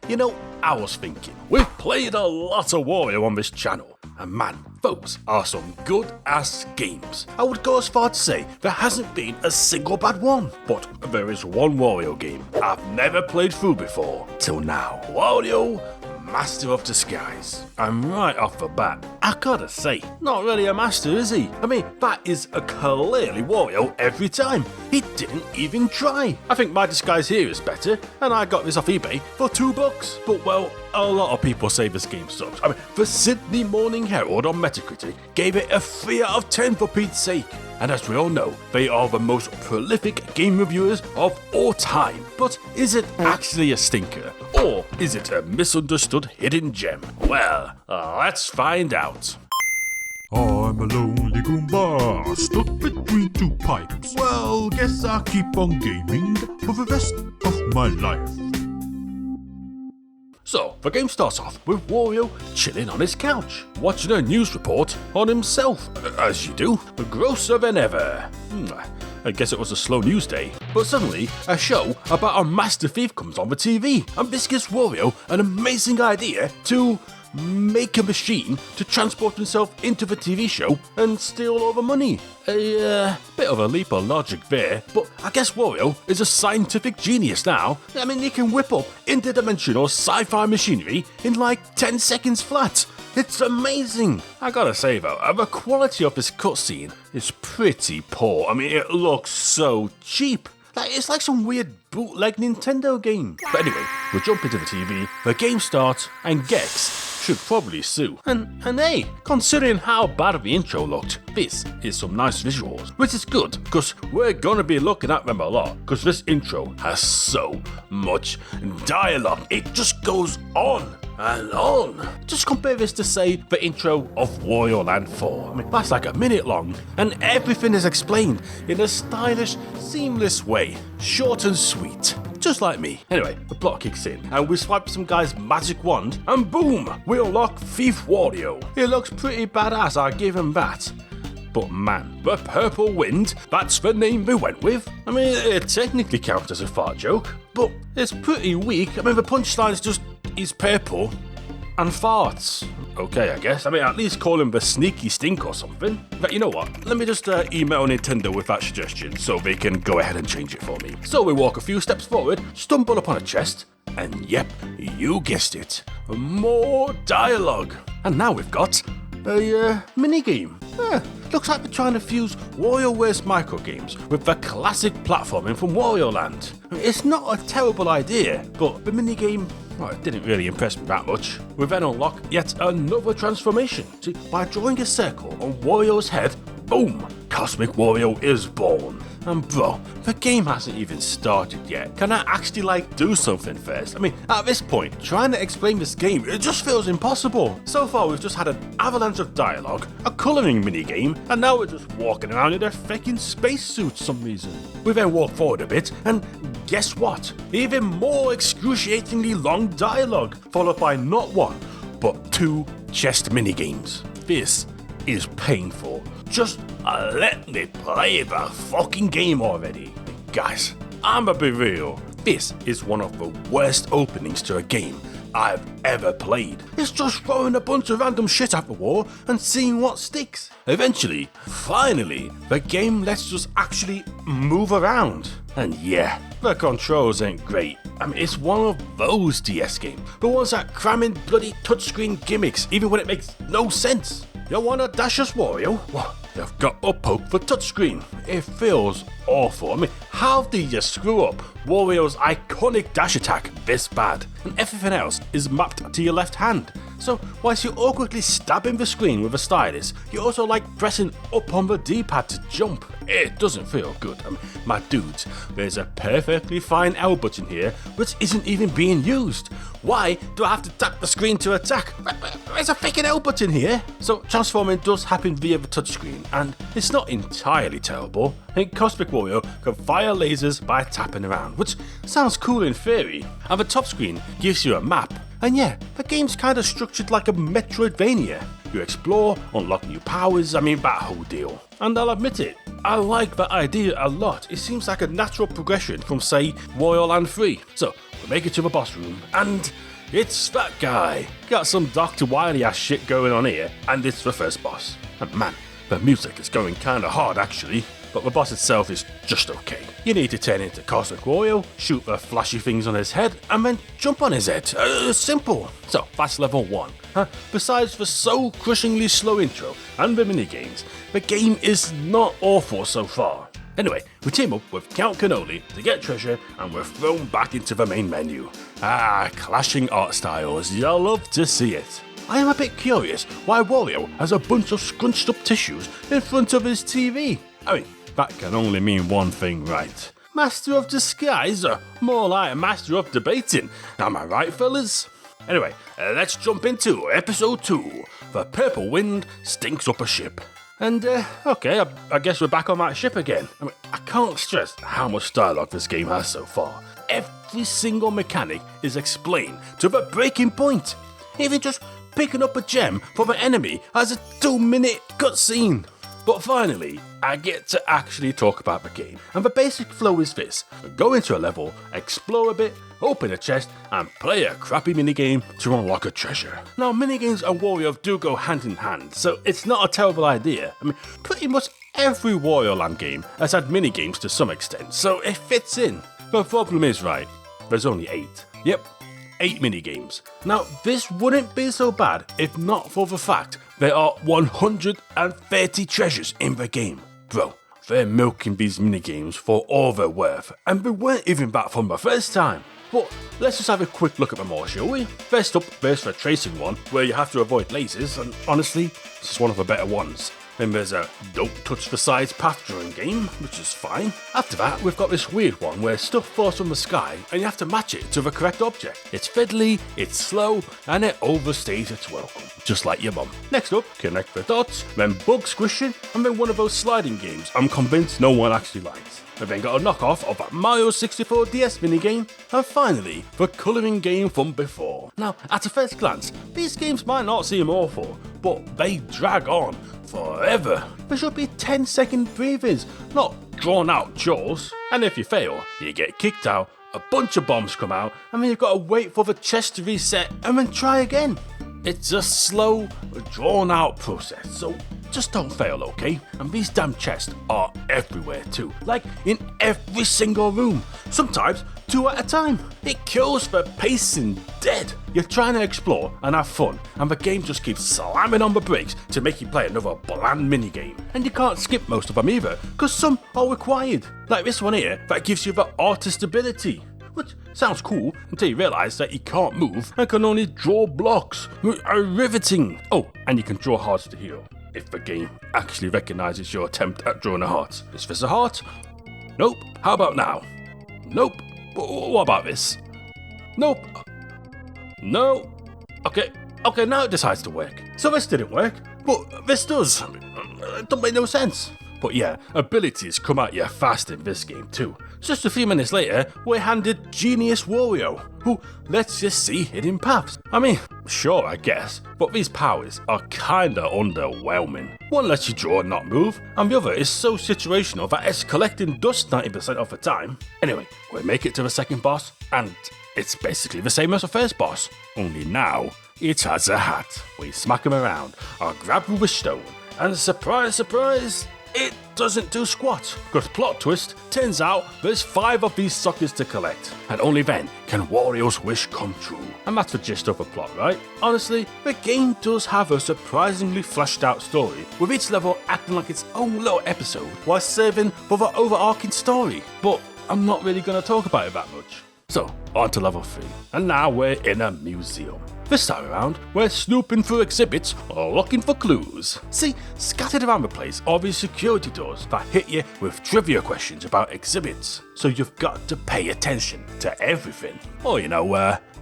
You know, I was thinking, we've played a lot of Wario on this channel, and man, those are some good ass games. I would go as far to say there hasn't been a single bad one, but there is one Wario game I've never played through before, till now. Wario, Master of Disguise. And right off the bat, I gotta say, not really a master, is he? I mean, that is a clearly Wario every time. He didn't even try. I think my disguise here is better, and I got this off eBay for $2. But well, a lot of people say this game sucks. I mean, the Sydney Morning Herald on Metacritic gave it a 3 out of 10 for Pete's sake. And as we all know, they are the most prolific game reviewers of all time. But is it actually a stinker? Or is it a misunderstood hidden gem? Well, let's find out. I'm a lonely Goomba, stuck between two pipes. Well, guess I'll keep on gaming for the rest of my life. So, the game starts off with Wario chilling on his couch, watching a news report on himself, as you do, grosser than ever. I guess it was a slow news day. But suddenly, a show about a master thief comes on the TV, and this gives Wario an amazing idea to make a machine to transport himself into the TV show and steal all the money. A bit of a leap of logic there, but I guess Wario is a scientific genius now. I mean, he can whip up interdimensional sci-fi machinery in like 10 seconds flat. It's amazing. I gotta say though, the quality of this cutscene is pretty poor. I mean, it looks so cheap. It's like some weird bootleg Nintendo game. But anyway, we jump into the TV, the game starts, and Gex should probably sue. And hey, considering how bad the intro looked, this is some nice visuals, which is good, because we're gonna be looking at them a lot, because this intro has so much dialogue. It just goes on and on. Just compare this to, say, the intro of Wario Land 4. I mean, that's like a minute long, and everything is explained in a stylish, seamless way. Short and sweet. Just like me. Anyway, the plot kicks in, and we swipe some guy's magic wand, and boom! We unlock Thief Wario. He looks pretty badass, I give him that. But man, the Purple Wind, that's the name we went with. I mean, it technically counts as a fart joke, but it's pretty weak. I mean, the punchline is just, he's purple and farts. Okay, I guess. I mean, at least call him the Sneaky Stink or something. But you know what? Let me just email Nintendo with that suggestion so they can go ahead and change it for me. So we walk a few steps forward, stumble upon a chest, and yep, you guessed it, more dialogue. And now we've got a minigame. Looks like they're trying to fuse WarioWare's microgames with the classic platforming from Wario Land. It's not a terrible idea, but the minigame, well, it didn't really impress me that much. We then unlock yet another transformation. See, by drawing a circle on Wario's head, boom, Cosmic Wario is born. And bro, the game hasn't even started yet. Can I actually do something first? I mean, at this point, trying to explain this game, it just feels impossible. So far we've just had an avalanche of dialogue, a colouring minigame, and now we're just walking around in a freaking spacesuit for some reason. We then walk forward a bit, and guess what? Even more excruciatingly long dialogue, followed by not one, but 2 chest minigames. This is painful. Just let me play the fucking game already. Guys, I'ma be real. This is one of the worst openings to a game I've ever played. It's just throwing a bunch of random shit at the wall and seeing what sticks. Eventually, finally, the game lets us actually move around. And yeah, the controls ain't great. I mean, it's one of those DS games, the ones that cram in bloody touchscreen gimmicks even when it makes no sense. You wanna dash us, Wario? Well, you've got a poke for touchscreen. It feels awful. I mean, how did you screw up Wario's iconic dash attack this bad? And everything else is mapped to your left hand. So, whilst you're awkwardly stabbing the screen with a stylus, you're also pressing up on the D-pad to jump. It doesn't feel good. My dudes, there's a perfectly fine L button here which isn't even being used. Why do I have to tap the screen to attack? There's a freaking L button here. So transforming does happen via the touchscreen, and it's not entirely terrible. I think Cosmic Wario can fire lasers by tapping around, which sounds cool in theory. And the top screen gives you a map. And yeah, the game's kind of structured like a Metroidvania. You explore, unlock new powers, that whole deal. And I'll admit it, I like that idea a lot. It seems like a natural progression from, say, Wario Land 3. So, we make it to the boss room, and it's that guy. Got some Dr. Wily ass shit going on here, and it's the first boss. And man, the music is going kinda hard actually, but the boss itself is just okay. You need to turn into Cosmic Wario, shoot the flashy things on his head, and then jump on his head. Simple. So that's level 1. Besides the soul-crushingly slow intro and the minigames, the game is not awful so far. Anyway, we team up with Count Cannoli to get treasure, and we're thrown back into the main menu. Clashing art styles, you'll love to see it. I am a bit curious why Wario has a bunch of scrunched up tissues in front of his TV. I mean, that can only mean one thing, right? Master of disguise, or more like master of debating. Am I right, fellas? Anyway, let's jump into episode 2. The purple wind stinks up a ship. And, okay, I guess we're back on that ship again. I mean, I can't stress how much dialogue this game has so far. Every single mechanic is explained to the breaking point. Even just picking up a gem from an enemy has a 2-minute cutscene. But finally, I get to actually talk about the game, and the basic flow is this: go into a level, explore a bit, open a chest, and play a crappy minigame to unlock a treasure. Now, minigames and Wario do go hand in hand, so it's not a terrible idea. I mean, pretty much every Wario Land game has had minigames to some extent, so it fits in. The problem is, right, there's only 8. Yep, 8 minigames. Now, this wouldn't be so bad if not for the fact there are 130 treasures in the game. Bro, they're milking these minigames for all they're worth, and they weren't even that from the first time. But let's just have a quick look at them all, shall we? First up, there's the tracing one, where you have to avoid lasers, and honestly, this is one of the better ones. Then there's a don't touch the sides path drawing game, which is fine. After that, we've got this weird one where stuff falls from the sky and you have to match it to the correct object. It's fiddly, it's slow, and it overstays its welcome, just like your mum. Next up, connect the dots, then bug squishing, and then one of those sliding games I'm convinced no one actually likes. We've then got a knockoff of that Mario 64 DS minigame, and finally, the colouring game from before. Now, at a first glance, these games might not seem awful, but they drag on forever. There should be 10-second breathers, not drawn out chores. And if you fail, you get kicked out, a bunch of bombs come out, and then you've got to wait for the chest to reset and then try again. It's a slow, drawn out process, so just don't fail, okay? And these damn chests are everywhere too, like in every single room, sometimes 2 at a time. It kills the pacing dead. You're trying to explore and have fun, and the game just keeps slamming on the brakes to make you play another bland minigame. And you can't skip most of them either, because some are required, like this one here that gives you the artist ability. Which sounds cool until you realise that you can't move and can only draw blocks. Riveting! Oh, and you can draw hearts to heal, if the game actually recognises your attempt at drawing a heart. Is this a heart? Nope. How about now? Nope. What about this? Nope. No. Okay, now it decides to work. So this didn't work, but this does. It don't make no sense. But yeah, abilities come at you fast in this game too. Just a few minutes later, we're handed Genius Wario, who lets you see hidden paths. I mean, sure I guess, but these powers are kinda underwhelming. One lets you draw and not move, and the other is so situational that it's collecting dust 90% of the time. Anyway, we make it to the second boss, and it's basically the same as the first boss, only now it has a hat. We smack him around, or grab with a stone, and surprise, surprise, it doesn't do squat. Because plot twist, turns out there's 5 of these suckers to collect, and only then can Wario's wish come true. And that's the gist of the plot, right? Honestly, the game does have a surprisingly fleshed out story, with each level acting like its own little episode while serving for the overarching story. But I'm not really going to talk about it that much. So, on to level 3, and now we're in a museum. This time around, we're snooping through exhibits or looking for clues. See, scattered around the place are these security doors that hit you with trivia questions about exhibits. So you've got to pay attention to everything. Or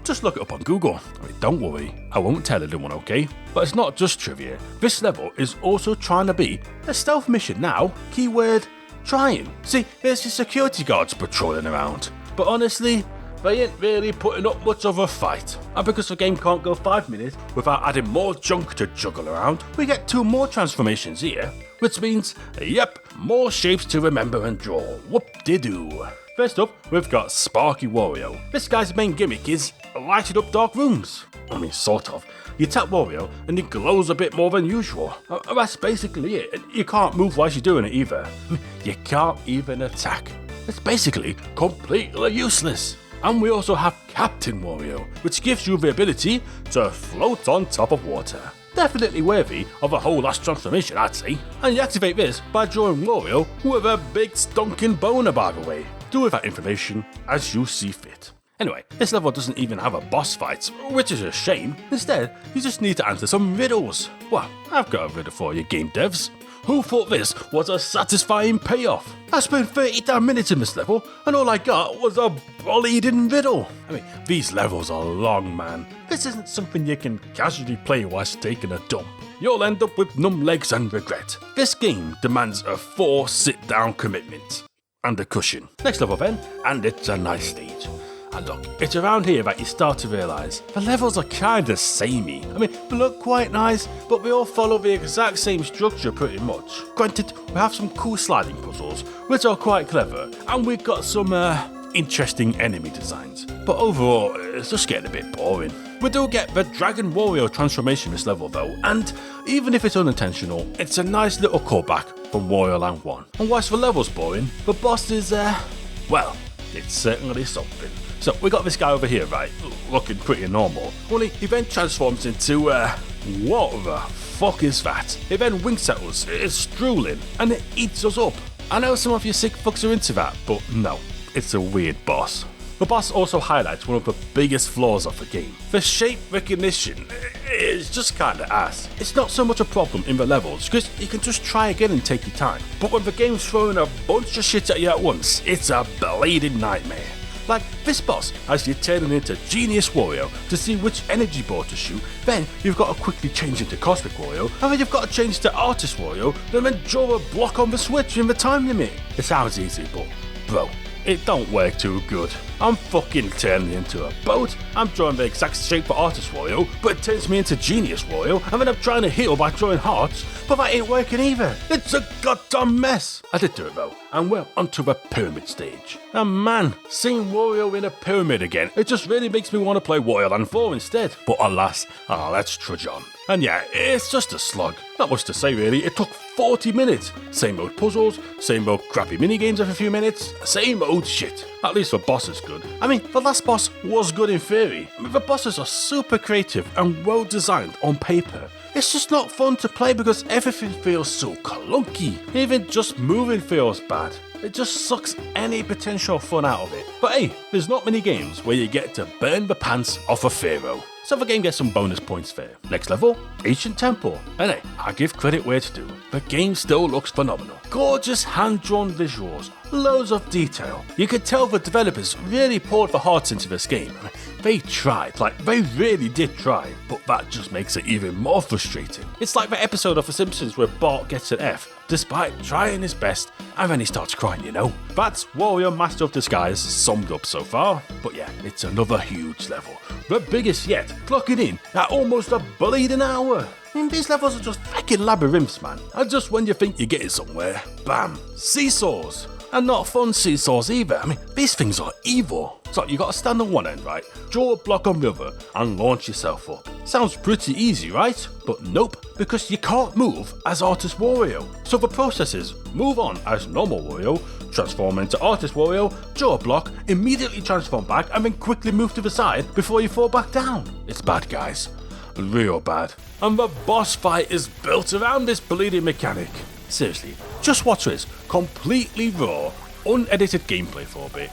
just look it up on Google. I mean, don't worry, I won't tell anyone, okay? But it's not just trivia. This level is also trying to be a stealth mission now. Keyword, trying. See, there's these security guards patrolling around. But honestly, they ain't really putting up much of a fight. And because the game can't go 5 minutes without adding more junk to juggle around, we get 2 more transformations here, which means, yep, more shapes to remember and draw. Whoop-de-doo. First up, we've got Sparky Wario. This guy's main gimmick is lighted up dark rooms. I mean, sort of. You tap Wario and it glows a bit more than usual. That's basically it. You can't move whilst you're doing it either. You can't even attack. It's basically completely useless. And we also have Captain Wario, which gives you the ability to float on top of water. Definitely worthy of a whole last transformation, I'd say. And you activate this by drawing Wario with a big stonking boner, by the way. Do with that information as you see fit. Anyway, this level doesn't even have a boss fight, which is a shame. Instead, you just need to answer some riddles. Well, I've got a riddle for you, game devs. Who thought this was a satisfying payoff? I spent 30 damn minutes in this level, and all I got was a bleeding riddle. I mean, these levels are long, man. This isn't something you can casually play whilst taking a dump. You'll end up with numb legs and regret. This game demands a 4 sit-down commitment. And a cushion. Next level then, and it's a nice stage. And look, it's around here that you start to realise the levels are kinda samey. I mean, they look quite nice, but they all follow the exact same structure pretty much. Granted, we have some cool sliding puzzles, which are quite clever, and we've got some interesting enemy designs. But overall, it's just getting a bit boring. We do get the Dragon Wario transformation this level though, and even if it's unintentional, it's a nice little callback from Wario Land 1. And whilst the level's boring, the boss is, well, it's certainly something. So we got this guy over here, right, looking pretty normal. Only he then transforms into, what the fuck is that? It then winks at us, it's drooling, and it eats us up. I know some of you sick fucks are into that, but no, it's a weird boss. The boss also highlights one of the biggest flaws of the game. The shape recognition is just kinda ass. It's not so much a problem in the levels, because you can just try again and take your time. But when the game's throwing a bunch of shit at you at once, it's a bleeding nightmare. Like this boss, as you're turning into Genius Wario to see which energy board to shoot, then you've got to quickly change into Cosmic Wario, and then you've got to change to Artist Wario, and then draw a block on the switch in the time limit. It sounds easy, but bro, it don't work too good. I'm fucking turning into a boat, I'm drawing the exact shape for Artist Wario, but it turns me into Genius Wario, and then I'm trying to heal by drawing hearts, but that ain't working either. It's a goddamn mess. I did do it though, and we're onto the pyramid stage. And man, seeing Wario in a pyramid again, it just really makes me want to play Wario Land 4 instead. But alas, let's trudge on. And yeah, it's just a slog. Not much to say really, it took 40 minutes. Same old puzzles, same old crappy minigames every few minutes, same old shit. At least the boss is good. I mean, the last boss was good in theory. I mean, the bosses are super creative and well designed on paper. It's just not fun to play because everything feels so clunky. Even just moving feels bad. It just sucks any potential fun out of it. But hey, there's not many games where you get to burn the pants off a pharaoh. So the game gets some bonus points there. Next level, Ancient Temple. And hey, I give credit where it's due. The game still looks phenomenal. Gorgeous hand-drawn visuals, loads of detail. You could tell the developers really poured their hearts into this game. They tried, like they really did try, but that just makes it even more frustrating. It's like the episode of The Simpsons where Bart gets an F, despite trying his best, and then he starts crying, you know? That's Wario Master of Disguise summed up so far, but yeah, it's another huge level. The biggest yet, clocking in at almost a bleeding hour. I mean, these levels are just fucking labyrinths, man. And just when you think you're getting somewhere, bam, seesaws. And not fun seesaws either. I mean, these things are evil. So you gotta stand on one end, right? Draw a block on the other and launch yourself up. Sounds pretty easy, right? But nope, because you can't move as Artist Wario. So the process is, move on as normal Wario, transform into Artist Wario, draw a block, immediately transform back, and then quickly move to the side before you fall back down. It's bad, guys. Real bad. And the boss fight is built around this bleeding mechanic. Seriously, just watch this completely raw, unedited gameplay for a bit.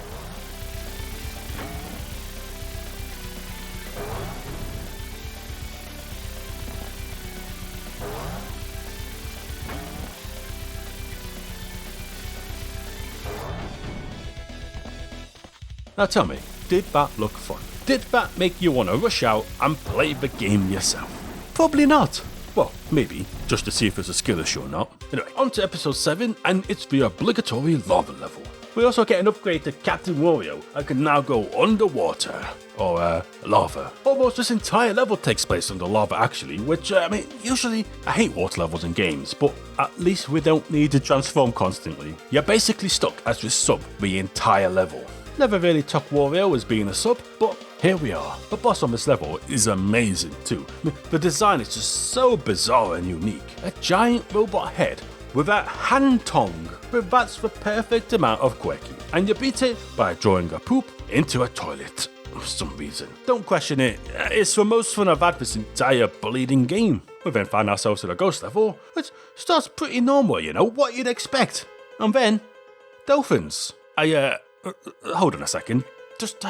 Now tell me, did that look fun? Did that make you want to rush out and play the game yourself? Probably not. Well, maybe, just to see if there's a skill issue or not. Anyway, on to episode 7, and it's the obligatory lava level. We also get an upgrade to Captain Wario, and can now go underwater. Or, lava. Almost this entire level takes place under lava actually, which, I mean, usually I hate water levels in games, but at least we don't need to transform constantly. You're basically stuck as we sub the entire level. Never really took Wario as being a sub, but here we are. The boss on this level is amazing too. The design is just so bizarre and unique. A giant robot head with that hand tongue, that's the perfect amount of quirky. And you beat it by drawing a poop into a toilet for some reason. Don't question it, it's the most fun I've had this entire bleeding game. We then find ourselves at a ghost level, which starts pretty normal, you know, what you'd expect. And then, dolphins. Hold on a second. Just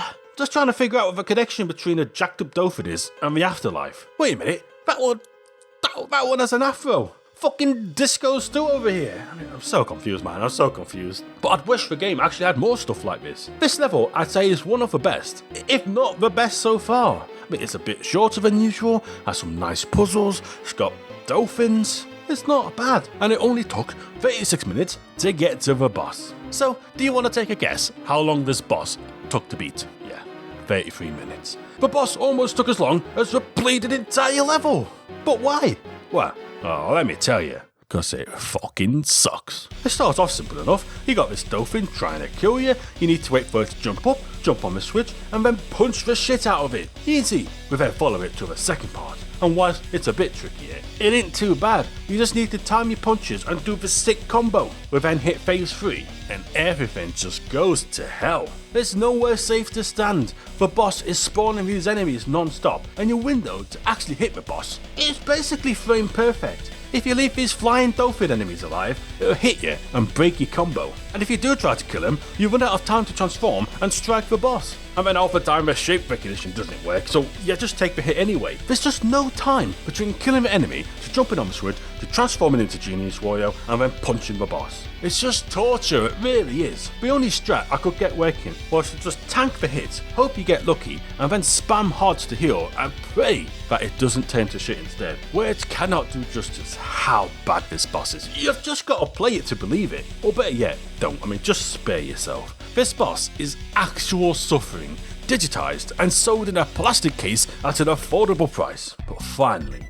trying to figure out what the connection between a jacked up dolphin is and the afterlife. Wait a minute, that one has an afro. Fucking disco stew over here. I'm so confused, man. I'm so confused. But I'd wish the game actually had more stuff like this. This level, I'd say, is one of the best, if not the best so far. I mean, it's a bit shorter than usual, has some nice puzzles, it's got dolphins. It's not bad, and it only took 36 minutes to get to the boss. So, do you want to take a guess how long this boss took to beat? Yeah, 33 minutes. The boss almost took as long as the bleeding entire level. But why? Well, let me tell you, because it fucking sucks. It starts off simple enough. You got this dolphin trying to kill you, you need to wait for it to jump up, jump on the switch, and then punch the shit out of it. Easy. We then follow it to the second part. And whilst it's a bit trickier, it ain't too bad. You just need to time your punches and do the sick combo. We then hit phase 3, and everything just goes to hell. There's nowhere safe to stand. The boss is spawning these enemies non-stop, and your window to actually hit the boss is basically frame perfect. If you leave these flying dolphin enemies alive, it'll hit you and break your combo. And if you do try to kill him, you run out of time to transform and strike the boss. And then half the time the shape recognition doesn't work, so you just take the hit anyway. There's just no time between killing the enemy, to jumping on the switch, to transforming into Genius Wario, and then punching the boss. It's just torture, it really is. The only strat I could get working was to just tank the hits, hope you get lucky, and then spam HODs to heal and pray that it doesn't turn to shit instead. Words cannot do justice how bad this boss is. You've just got to play it to believe it. Or better yet, don't. I mean, just spare yourself. This boss is actual suffering, digitized and sold in a plastic case at an affordable price. But finally,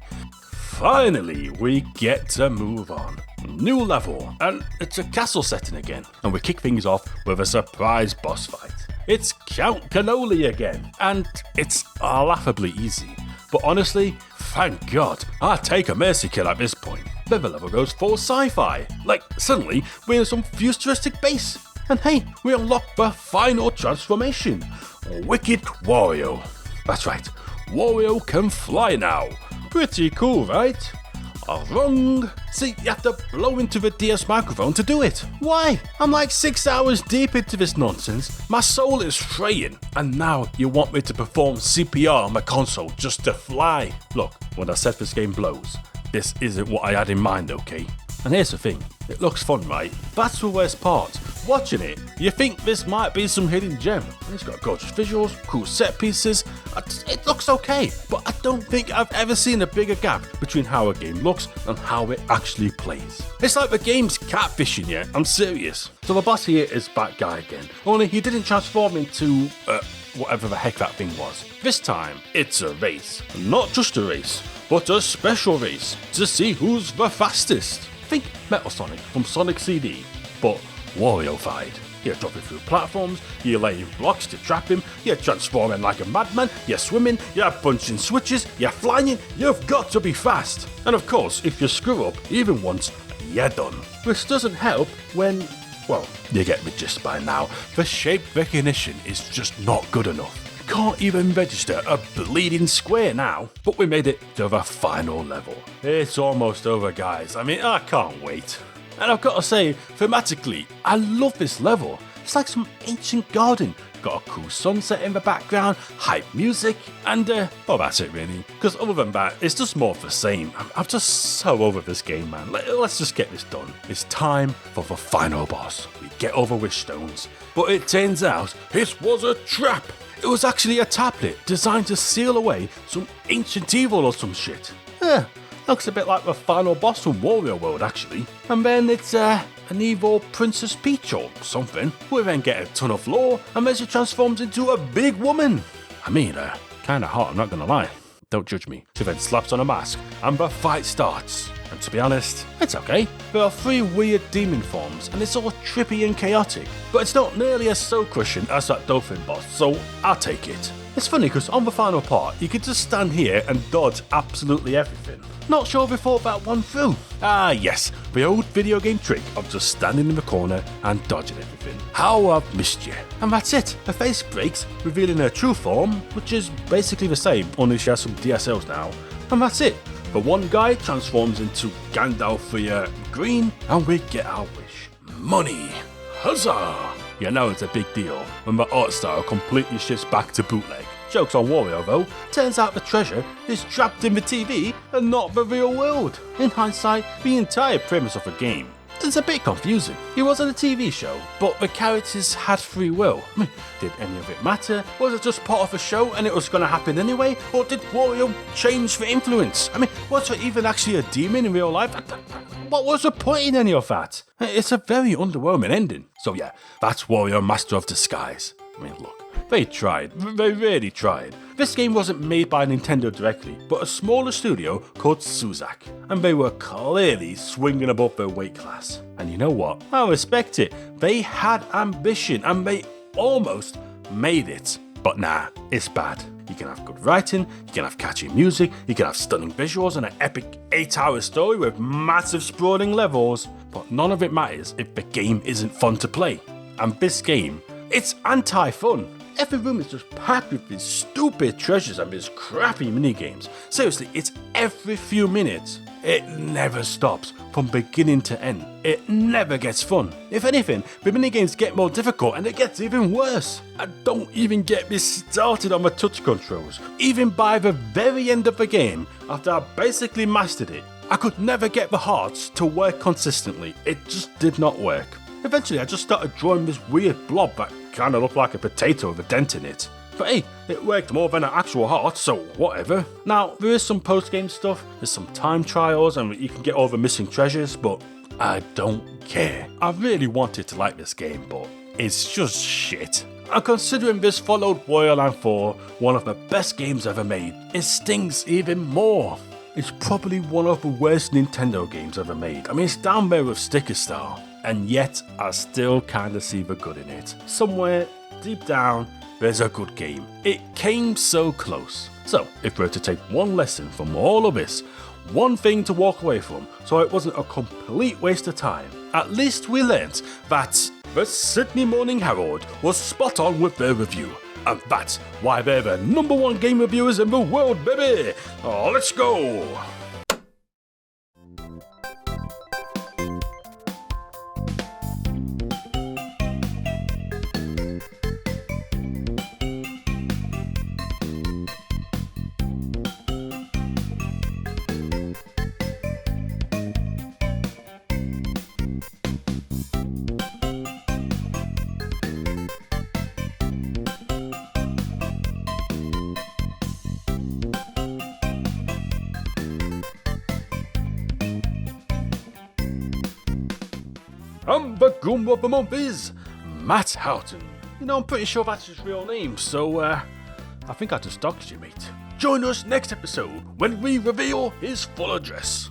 we get to move on. New level, and it's a castle setting again, and we kick things off with a surprise boss fight. It's Count Cannoli again, and it's laughably easy. But honestly, thank God, I'd take a mercy kill at this point. Then the level goes full sci-fi. Like, suddenly, we're in some futuristic base. And hey, we unlock the final transformation. Wicked Wario. That's right, Wario can fly now. Pretty cool, right? Wrong. See, you have to blow into the DS microphone to do it. Why? I'm like 6 hours deep into this nonsense. My soul is fraying. And now you want me to perform CPR on the console just to fly. Look, when I said this game blows, this isn't what I had in mind, okay? And here's the thing, it looks fun, right? That's the worst part. Watching it, you think this might be some hidden gem. It's got gorgeous visuals, cool set pieces, it looks okay. But I don't think I've ever seen a bigger gap between how a game looks and how it actually plays. It's like the game's catfishing you, I'm serious. So the boss here is that guy again, only he didn't transform into, whatever the heck that thing was. This time, it's a race. Not just a race, but a special race to see who's the fastest. Think Metal Sonic from Sonic CD, but Wario-fied. You're dropping through platforms, you're laying blocks to trap him, you're transforming like a madman, you're swimming, you're punching switches, you're flying, you've got to be fast. And of course, if you screw up even once, you're done. Which doesn't help when, well, you get the gist by now, the shape recognition is just not good enough. Can't even register a bleeding square now. But we made it to the final level. It's almost over, guys. I mean, I can't wait. And I've got to say, thematically, I love this level. It's like some ancient garden. Got a cool sunset in the background, hype music, and well, that's it really. Because other than that, it's just more of the same. I'm just so over this game, man. Let's just get this done. It's time for the final boss. We get over wish stones. But it turns out, it was a trap. It was actually a tablet designed to seal away some ancient evil or some shit. Looks a bit like the final boss from Wario World actually. And then it's an evil Princess Peach or something. We then get a ton of lore and then she transforms into a big woman. I mean, kinda hot, I'm not gonna lie. Don't judge me. She then slaps on a mask and the fight starts. And to be honest, it's okay. There are 3 weird demon forms and it's all trippy and chaotic. But it's not nearly as soul-crushing as that dolphin boss, so I'll take it. It's funny because on the final part, you could just stand here and dodge absolutely everything. Not sure if we thought that one through. Ah yes, the old video game trick of just standing in the corner and dodging everything. How I've missed you. And that's it. Her face breaks, revealing her true form, which is basically the same, only she has some DSLs now. And that's it. The one guy transforms into Gandalf the green, and we get our wish. Money. Huzzah! You know it's a big deal when the art style completely shifts back to bootleg. Joke's on Wario though, turns out the treasure is trapped in the TV and not the real world. In hindsight, the entire premise of the game is a bit confusing. It wasn't a TV show, but the characters had free will. Did any of it matter? Was it just part of the show and it was going to happen anyway? Or did Wario change the influence? Was there even actually a demon in real life? What was the point in any of that? It's a very underwhelming ending. So yeah, that's Wario Master of Disguise. Look. They tried, they really tried. This game wasn't made by Nintendo directly, but a smaller studio called Suzak, and they were clearly swinging above their weight class. And you know what? I respect it. They had ambition, and they almost made it. But nah, it's bad. You can have good writing, you can have catchy music, you can have stunning visuals and an epic 8-hour story with massive sprawling levels, but none of it matters if the game isn't fun to play. And this game, it's anti-fun. Every room is just packed with these stupid treasures and these crappy minigames. Seriously, it's every few minutes. It never stops, from beginning to end. It never gets fun. If anything, the minigames get more difficult and it gets even worse. And don't even get me started on the touch controls. Even by the very end of the game, after I basically mastered it, I could never get the hearts to work consistently. It just did not work. Eventually, I just started drawing this weird blob that kind of looked like a potato with a dent in it. But hey, it worked more than an actual heart, so whatever. Now, there is some post-game stuff, there's some time trials, and you can get all the missing treasures, but I don't care. I really wanted to like this game, but it's just shit. And considering this followed Wario Land 4, one of the best games ever made, it stings even more. It's probably one of the worst Nintendo games ever made. It's down there with Sticker Star. And yet, I still kinda see the good in it. Somewhere, deep down, there's a good game. It came so close. So, if we're to take one lesson from all of this, one thing to walk away from, so it wasn't a complete waste of time, at least we learnt that the Sydney Morning Herald was spot on with their review. And that's why they're the #1 game reviewers in the world, baby! Oh, let's go! And the Goomba of the month is Matt Houghton. I'm pretty sure that's his real name, so I think I just doxed you, mate. Join us next episode when we reveal his full address.